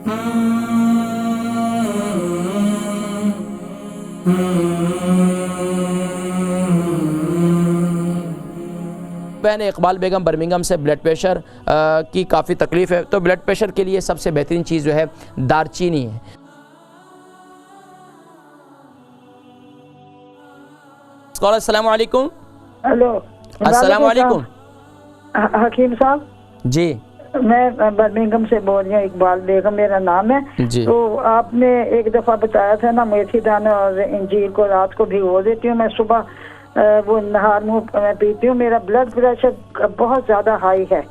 बहन इकबाल बेगम बर्मिंघम से blood pressure की काफ़ी तकलीफ़ है, तो ब्लड प्रेशर के लिए सबसे बेहतरीन चीज़ जो है दारचीनी है। अस्सलाम वालेकुम। हेलो, अस्सलाम वालेकुम। हकीम साहब जी, मैं बर्मिंघम से बोल रही हूँ, इकबाल बेगम मेरा नाम है जी। तो आपने एक दफ़ा बताया था ना, मेथी दाना और इंजीर को रात को भिगो देती हूँ मैं, सुबह वो नहार मुँह मैं पीती हूँ। मेरा ब्लड प्रेशर बहुत ज़्यादा हाई है,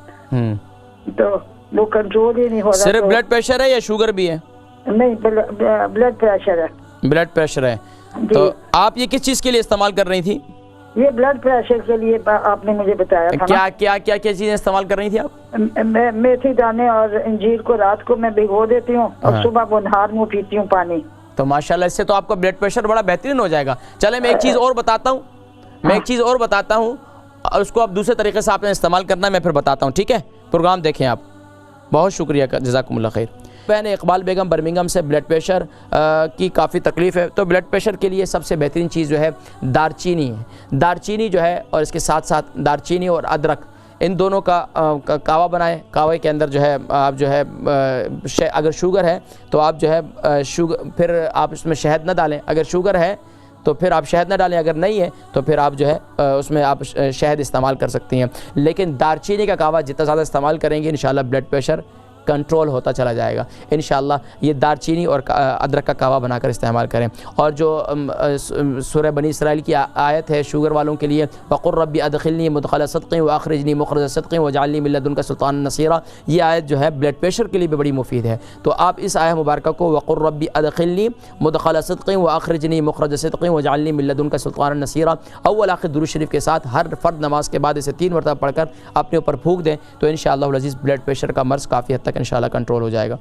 तो वो कंट्रोल ही नहीं हो रहा। सिर्फ ब्लड प्रेशर है या शुगर भी है? नहीं, ब्लड प्रेशर है। ब्लड प्रेशर है, तो आप ये किस चीज़ के लिए इस्तेमाल कर रही थी? ये ब्लड प्रेशर के लिए आपने मुझे बताया था। क्या चीज़ें इस्तेमाल कर रही थी आप? मेथी दाने और इंजीर को रात को मैं भिगो देती हूँ और सुबह वो नहार मुँह पीती हूँ पानी। तो माशाल्लाह, इससे तो आपका ब्लड प्रेशर बड़ा बेहतरीन हो जाएगा। चले मैं एक चीज़ और बताता हूँ, और उसको आप दूसरे तरीके से आपने इस्तेमाल करना है, मैं फिर बताता हूँ, ठीक है? प्रोग्राम देखें आप। बहुत शुक्रिया, जज़ाकुमुल्लाह खैर। बहन इकबाल बेगम बर्मिंघम से ब्लड प्रेशर की काफ़ी तकलीफ़ है, तो ब्लड प्रेशर के लिए सबसे बेहतरीन चीज़ जो है दारचीनी है। दारचीनी जो है, और इसके साथ साथ दारचीनी और अदरक, इन दोनों का कावा बनाएं। कावे के अंदर जो है आप जो है अगर शुगर है तो आप जो है फिर आप इसमें शहद न डालें। अगर शुगर है तो फिर आप शहद ना डालें, अगर नहीं है तो फिर आप जो है उसमें आप शहद इस्तेमाल कर सकती हैं। लेकिन दारचीनी का कावा जितना ज़्यादा इस्तेमाल करेंगे, इंशाल्लाह ब्लड प्रेशर कंट्रोल होता चला जाएगा। इंशाल्लाह ये दारचीनी और अदरक का कावा बनाकर इस्तेमाल करें। और जो सूरह बनी इसराइल की आयत है शुगर वालों के लिए, वक़ुर रब्बी अदखिलनी मुदखल सदक़ी व अखरिजनी मुखरज सदक़ी वजअलनी मिन लदुनका सुल्तानन नसीरा, ये आयत जो है ब्लड प्रेशर के लिए भी बड़ी मुफीद है। तो आप इस आयत मुबारक को वक़ुर रब्बी अदखिलनी मुदखल सदक़ी व अखरिजनी मुखरज सदक़ी वजअलनी मिन लदुनका सुल्तानन नसीरा अव्वल आखिर दुरूद शरीफ के साथ हर फ़र्द नमाज के बाद इसे 3 मरतबा पढ़कर अपने ऊपर फूंक दें, तो इंशाअल्लाह अज़ीज़ ब्लड प्रेशर का मर्ज़ काफ़ी हद तक इंशाअल्लाह कंट्रोल हो जाएगा।